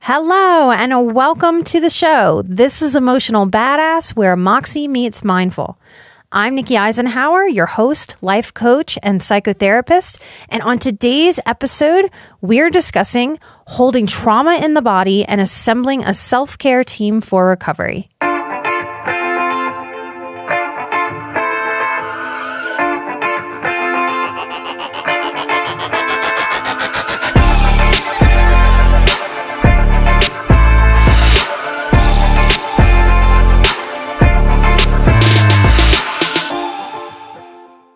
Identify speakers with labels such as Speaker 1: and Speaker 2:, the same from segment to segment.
Speaker 1: Hello and welcome to the show. This is Emotional Badass, where Moxie meets Mindful. I'm Nikki Eisenhower, your host, life coach, and psychotherapist. And on today's episode, we're discussing holding trauma in the body and assembling a self-care team for recovery.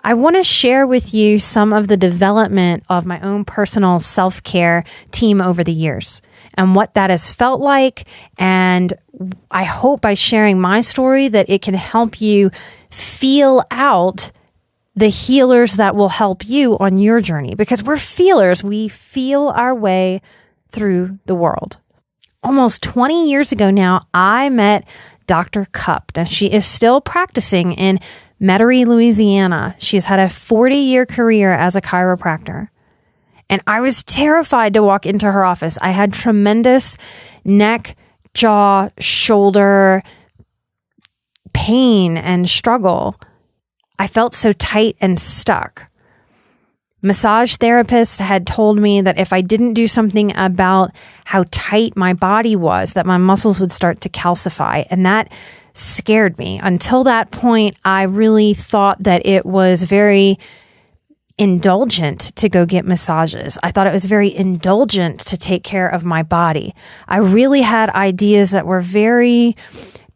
Speaker 1: I want to share with you some of the development of my own personal self-care team over the years and what that has felt like. And I hope by sharing my story that it can help you feel out the healers that will help you on your journey, because we're feelers. We feel our way through the world. Almost 20 years ago now, I met Dr. Cupp. Now, she is still practicing in Metairie, Louisiana. She has had a 40-year career as a chiropractor. And I was terrified to walk into her office. I had tremendous neck, jaw, shoulder pain and struggle. I felt so tight and stuck. Massage therapist had told me that if I didn't do something about how tight my body was, that my muscles would start to calcify. And that scared me. Until that point, I really thought that it was very indulgent to go get massages. I thought it was very indulgent to take care of my body. I really had ideas that were very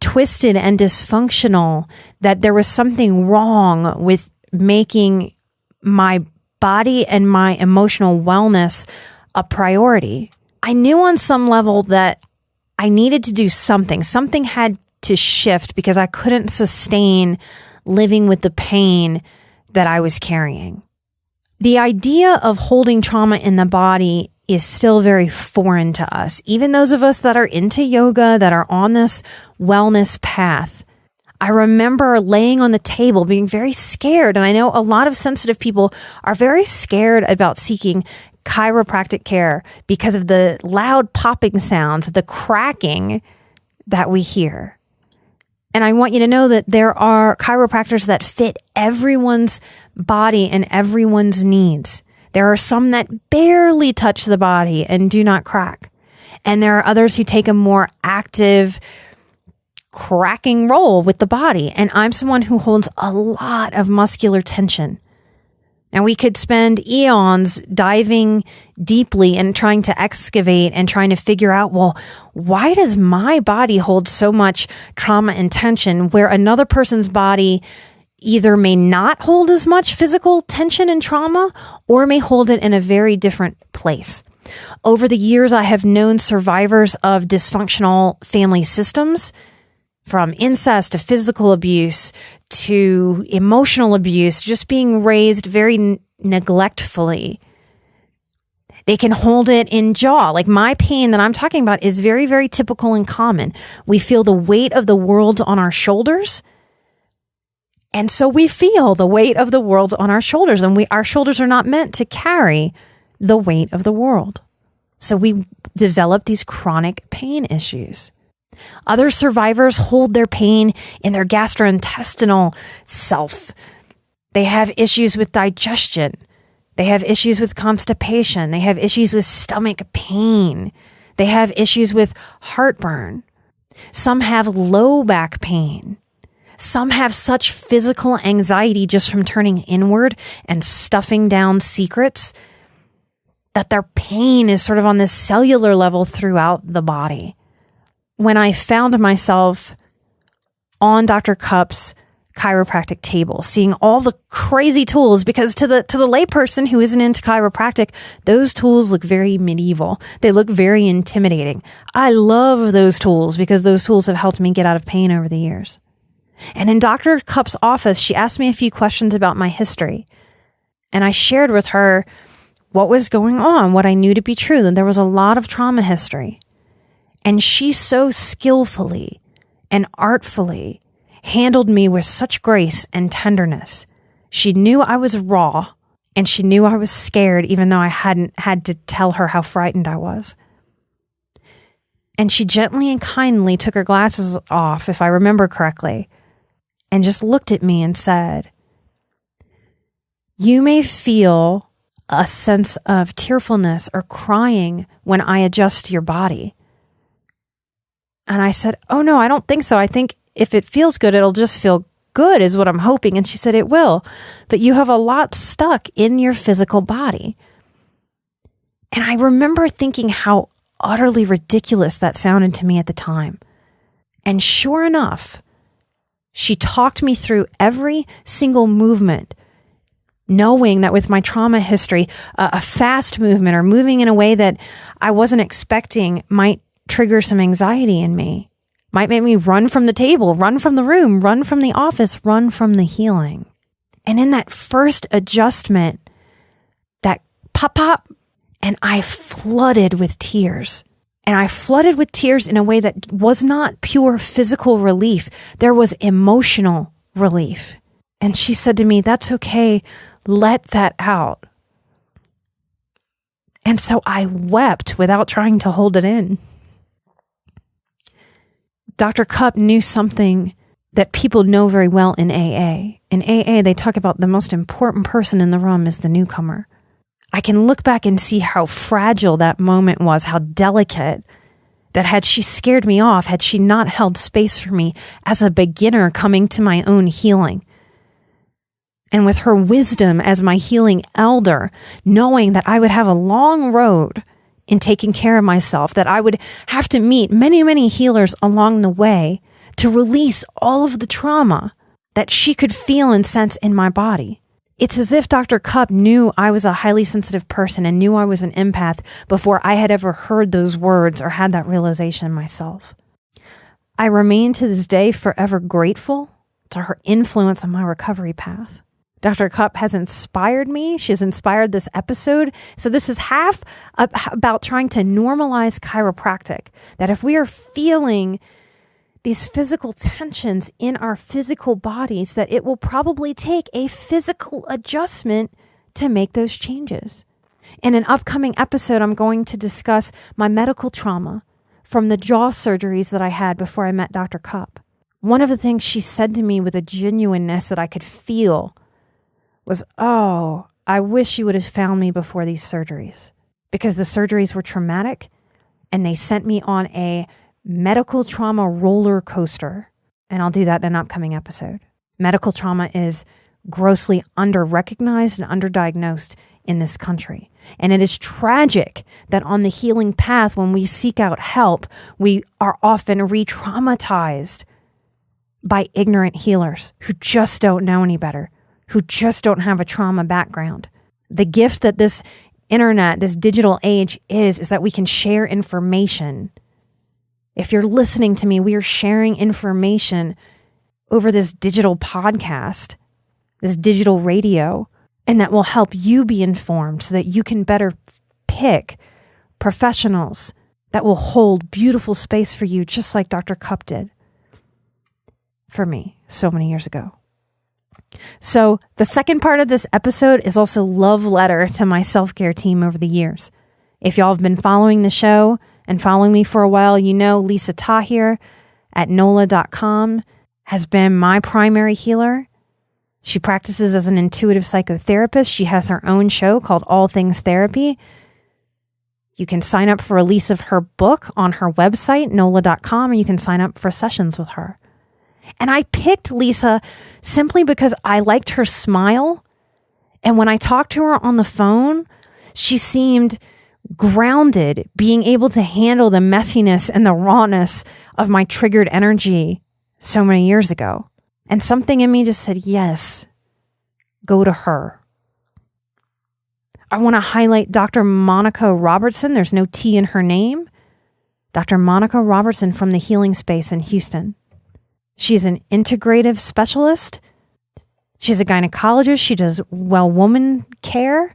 Speaker 1: twisted and dysfunctional, that there was something wrong with making my body and my emotional wellness a priority. I knew on some level that I needed to do something. Something had to shift because I couldn't sustain living with the pain that I was carrying. The idea of holding trauma in the body is still very foreign to us. Even those of us that are into yoga, that are on this wellness path. I remember laying on the table being very scared. And I know a lot of sensitive people are very scared about seeking chiropractic care because of the loud popping sounds, the cracking that we hear. And I want you to know that there are chiropractors that fit everyone's body and everyone's needs. There are some that barely touch the body and do not crack. And there are others who take a more active, cracking role with the body. And I'm someone who holds a lot of muscular tension. And we could spend eons diving deeply and trying to excavate and trying to figure out, well, why does my body hold so much trauma and tension where another person's body either may not hold as much physical tension and trauma or may hold it in a very different place? Over the years, I have known survivors of dysfunctional family systems, from incest to physical abuse to emotional abuse, just being raised very neglectfully. They can hold it in jaw. Like my pain that I'm talking about is very, very typical and common. We feel the weight of the world on our shoulders. And so we feel the weight of the world on our shoulders, and our shoulders are not meant to carry the weight of the world. So we develop these chronic pain issues. Other survivors hold their pain in their gastrointestinal self. They have issues with digestion. They have issues with constipation. They have issues with stomach pain. They have issues with heartburn. Some have low back pain. Some have such physical anxiety just from turning inward and stuffing down secrets that their pain is sort of on this cellular level throughout the body. When I found myself on Dr. Cupp's chiropractic table, seeing all the crazy tools, because to the layperson who isn't into chiropractic, those tools look very medieval. They look very intimidating. I love those tools because those tools have helped me get out of pain over the years. And in Dr. Cupp's office, she asked me a few questions about my history. And I shared with her what was going on, what I knew to be true, that there was a lot of trauma history. And she so skillfully and artfully handled me with such grace and tenderness. She knew I was raw, and she knew I was scared, even though I hadn't had to tell her how frightened I was. And she gently and kindly took her glasses off, if I remember correctly, and just looked at me and said, "You may feel a sense of tearfulness or crying when I adjust your body." And I said, "Oh no, I don't think so. I think if it feels good, it'll just feel good is what I'm hoping." And she said, "It will, but you have a lot stuck in your physical body." And I remember thinking how utterly ridiculous that sounded to me at the time. And sure enough, she talked me through every single movement, knowing that with my trauma history, a fast movement or moving in a way that I wasn't expecting might trigger some anxiety in me, might make me run from the table, run from the room, run from the office, run from the healing. And in that first adjustment, that pop, and I flooded with tears. And I flooded with tears in a way that was not pure physical relief. There was emotional relief. And she said to me, "That's okay. Let that out." And so I wept without trying to hold it in. Dr. Cupp knew something that people know very well in AA. In AA, they talk about the most important person in the room is the newcomer. I can look back and see how fragile that moment was, how delicate, that had she scared me off, had she not held space for me as a beginner coming to my own healing. And with her wisdom as my healing elder, knowing that I would have a long road in taking care of myself, that I would have to meet many, many healers along the way to release all of the trauma that she could feel and sense in my body. It's as if Dr. Cupp knew I was a highly sensitive person and knew I was an empath before I had ever heard those words or had that realization myself. I remain to this day forever grateful to her influence on my recovery path. Dr. Cupp has inspired me. She has inspired this episode. So this is half about trying to normalize chiropractic, that if we are feeling these physical tensions in our physical bodies, that it will probably take a physical adjustment to make those changes. In an upcoming episode, I'm going to discuss my medical trauma from the jaw surgeries that I had before I met Dr. Cupp. One of the things she said to me with a genuineness that I could feel was, "Oh, I wish you would have found me before these surgeries," because the surgeries were traumatic and they sent me on a medical trauma roller coaster. And I'll do that in an upcoming episode. Medical trauma is grossly under-recognized and underdiagnosed in this country. And it is tragic that on the healing path, when we seek out help, we are often re-traumatized by ignorant healers who just don't know any better, who just don't have a trauma background. The gift that this internet, this digital age is that we can share information. If you're listening to me, we are sharing information over this digital podcast, this digital radio, and that will help you be informed so that you can better pick professionals that will hold beautiful space for you, just like Dr. Cupp did for me so many years ago. So the second part of this episode is also love letter to my self-care team over the years. If y'all have been following the show and following me for a while, you know Lisa Tahir at NOLA.com has been my primary healer. She practices as an intuitive psychotherapist. She has her own show called All Things Therapy. You can sign up for a release of her book on her website, NOLA.com, and you can sign up for sessions with her. And I picked Lisa simply because I liked her smile. And when I talked to her on the phone, she seemed grounded, being able to handle the messiness and the rawness of my triggered energy so many years ago. And something in me just said, yes, go to her. I want to highlight Dr. Monica Robertson. There's no T in her name. Dr. Monica Robertson from the Healing Space in Houston. She's an integrative specialist. She's a gynecologist. She does well woman care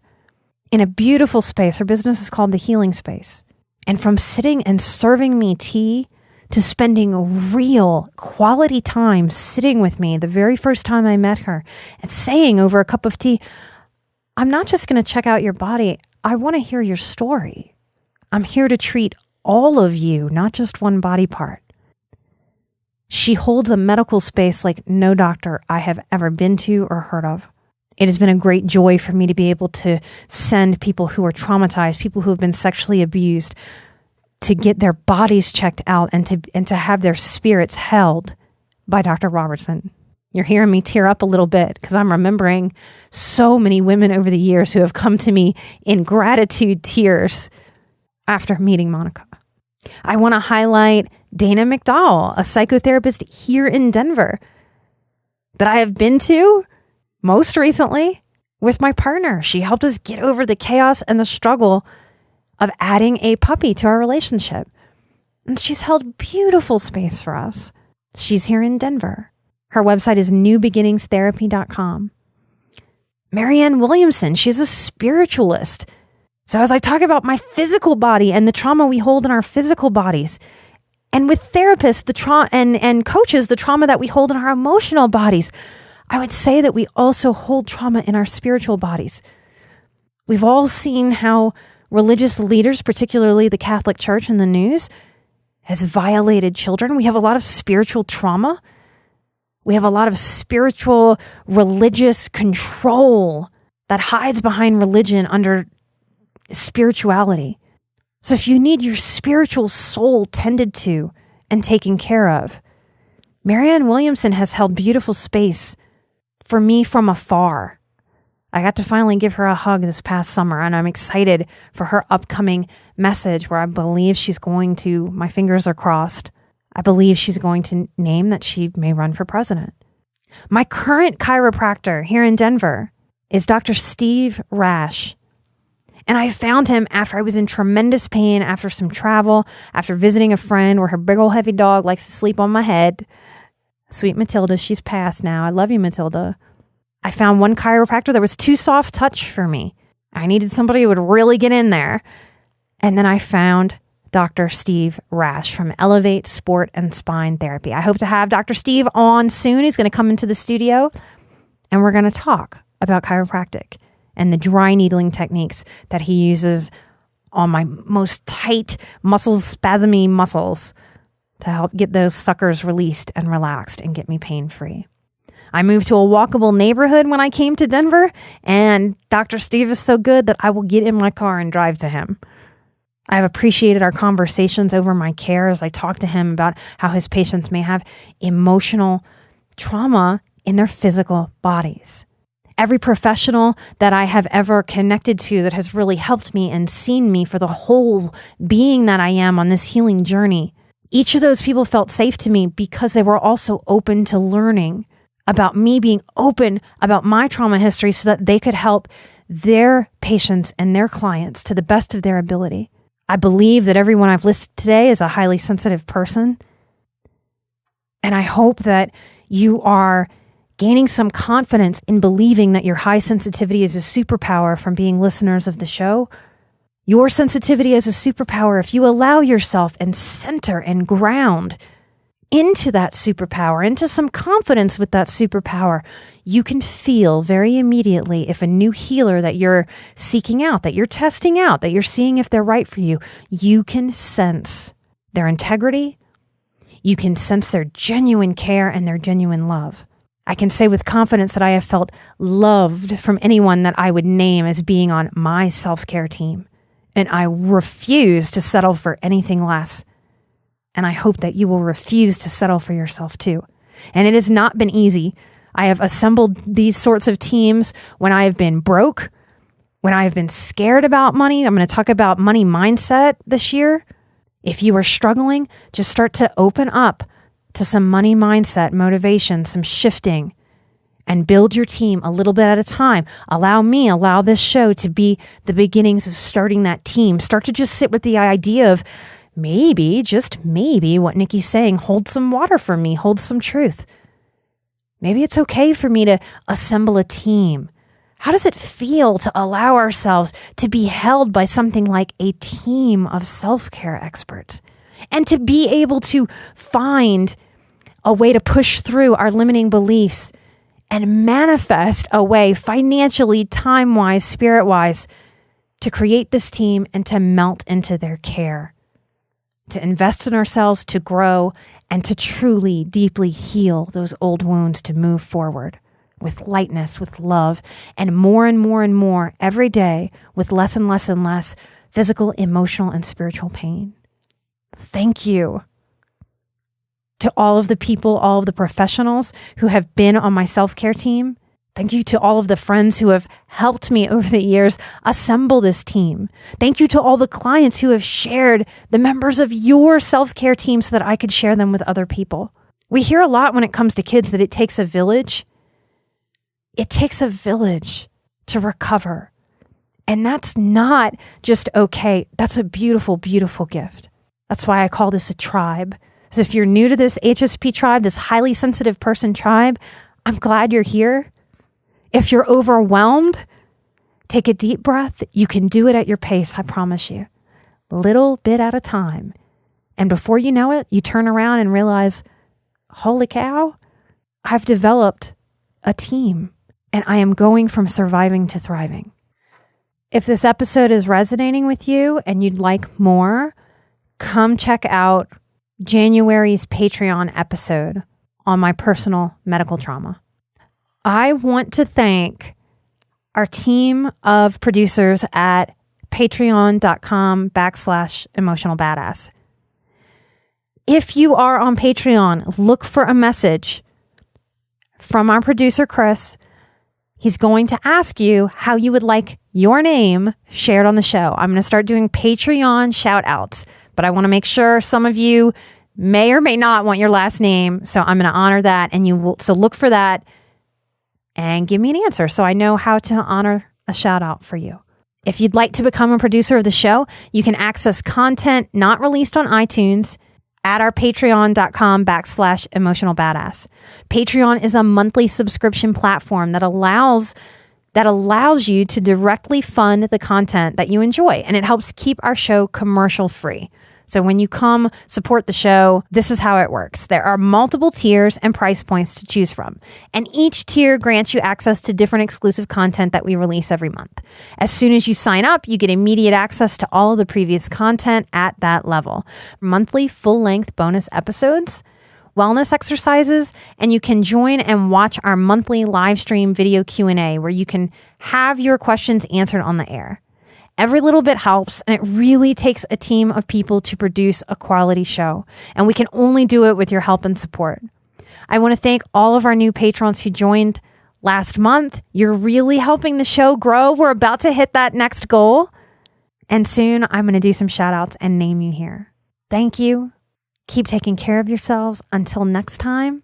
Speaker 1: in a beautiful space. Her business is called the Healing Space. And from sitting and serving me tea to spending real quality time sitting with me the very first time I met her and saying over a cup of tea, I'm not just going to check out your body. I want to hear your story. I'm here to treat all of you, not just one body part. She holds a medical space like no doctor I have ever been to or heard of. It has been a great joy for me to be able to send people who are traumatized, people who have been sexually abused, to get their bodies checked out and to have their spirits held by Dr. Robertson. You're hearing me tear up a little bit because I'm remembering so many women over the years who have come to me in gratitude tears after meeting Monica. I want to highlight Dana McDowell, a psychotherapist here in Denver that I have been to most recently with my partner. She helped us get over the chaos and the struggle of adding a puppy to our relationship. And she's held beautiful space for us. She's here in Denver. Her website is newbeginningstherapy.com. Marianne Williamson, she's a spiritualist. So as I talk about my physical body and the trauma we hold in our physical bodies, and with therapists, the trauma and coaches, the trauma that we hold in our emotional bodies, I would say that we also hold trauma in our spiritual bodies. We've all seen how religious leaders, particularly the Catholic Church in the news, has violated children. We have a lot of spiritual trauma. We have a lot of spiritual religious control that hides behind religion under spirituality. So if you need your spiritual soul tended to and taken care of, Marianne Williamson has held beautiful space for me from afar. I got to finally give her a hug this past summer, and I'm excited for her upcoming message where I believe she's going to, my fingers are crossed, I believe she's going to name that she may run for president. My current chiropractor here in Denver is Dr. Steve Rash. And I found him after I was in tremendous pain, after some travel, after visiting a friend where her big old heavy dog likes to sleep on my head. Sweet Matilda, she's passed now. I love you, Matilda. I found one chiropractor that was too soft touch for me. I needed somebody who would really get in there. And then I found Dr. Steve Rash from Elevate Sport and Spine Therapy. I hope to have Dr. Steve on soon. He's going to come into the studio and we're going to talk about chiropractic and the dry needling techniques that he uses on my most tight spasmy muscles to help get those suckers released and relaxed and get me pain-free. I moved to a walkable neighborhood when I came to Denver, and Dr. Steve is so good that I will get in my car and drive to him. I have appreciated our conversations over my care as I talk to him about how his patients may have emotional trauma in their physical bodies. Every professional that I have ever connected to that has really helped me and seen me for the whole being that I am on this healing journey, each of those people felt safe to me because they were also open to learning about me, being open about my trauma history so that they could help their patients and their clients to the best of their ability. I believe that everyone I've listed today is a highly sensitive person. And I hope that you are gaining some confidence in believing that your high sensitivity is a superpower from being listeners of the show. Your sensitivity is a superpower if you allow yourself and center and ground into that superpower, into some confidence with that superpower. You can feel very immediately if a new healer that you're seeking out, that you're testing out, that you're seeing if they're right for you, you can sense their integrity. You can sense their genuine care and their genuine love. I can say with confidence that I have felt loved from anyone that I would name as being on my self-care team. And I refuse to settle for anything less. And I hope that you will refuse to settle for yourself too. And it has not been easy. I have assembled these sorts of teams when I have been broke, when I have been scared about money. I'm going to talk about money mindset this year. If you are struggling, just start to open up to some money mindset motivation, some shifting, and build your team a little bit at a time. Allow this show to be the beginnings of starting that team. Start to just sit with the idea of maybe, just maybe, what Nikki's saying, hold some water for me, hold some truth. Maybe it's okay for me to assemble a team. How does it feel to allow ourselves to be held by something like a team of self-care experts and to be able to find a way to push through our limiting beliefs and manifest a way financially, time-wise, spirit-wise to create this team and to melt into their care? to invest in ourselves, to grow, and to truly, deeply heal those old wounds, to move forward with lightness, with love, and more and more every day with less and less and less physical, emotional, and spiritual pain. Thank you to all of the people, all of the professionals who have been on my self-care team. Thank you to all of the friends who have helped me over the years assemble this team. Thank you to all the clients who have shared the members of your self-care team so that I could share them with other people. We hear a lot when it comes to kids that it takes a village. It takes a village to recover. And that's not just okay. That's a beautiful, beautiful gift. That's why I call this a tribe. So if you're new to this HSP tribe, this highly sensitive person tribe, I'm glad you're here. If you're overwhelmed, take a deep breath. You can do it at your pace, I promise you. Little bit at a time. And before you know it, you turn around and realize, holy cow, I've developed a team and I am going from surviving to thriving. If this episode is resonating with you and you'd like more, come check out January's Patreon episode on my personal medical trauma. I want to thank our team of producers at patreon.com/emotionalbadass. If you are on Patreon, look for a message from our producer, Chris. He's going to ask you how you would like your name shared on the show. I'm going to start doing Patreon shout outs, but I want to make sure some of you may or may not want your last name. So I'm going to honor that. And you will, so look for that and give me an answer so I know how to honor a shout out for you. If you'd like to become a producer of the show, you can access content not released on iTunes at our patreon.com/emotionalbadass. Patreon is a monthly subscription platform that allows you to directly fund the content that you enjoy, and it helps keep our show commercial free. So when you come support the show, this is how it works. There are multiple tiers and price points to choose from, and each tier grants you access to different exclusive content that we release every month. As soon as you sign up, you get immediate access to all of the previous content at that level. Monthly full-length bonus episodes, wellness exercises, and you can join and watch our monthly live stream video Q&A where you can have your questions answered on the air. Every little bit helps, and it really takes a team of people to produce a quality show, and we can only do it with your help and support. I want to thank all of our new patrons who joined last month. You're really helping the show grow. We're about to hit that next goal, and soon I'm going to do some shout outs and name you here. Thank you. Keep taking care of yourselves. Until next time,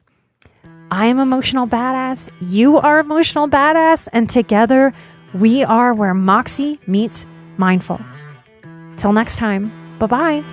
Speaker 1: I am Emotional Badass. You are Emotional Badass, and together we are where Moxie meets mindful. Till next time, bye-bye.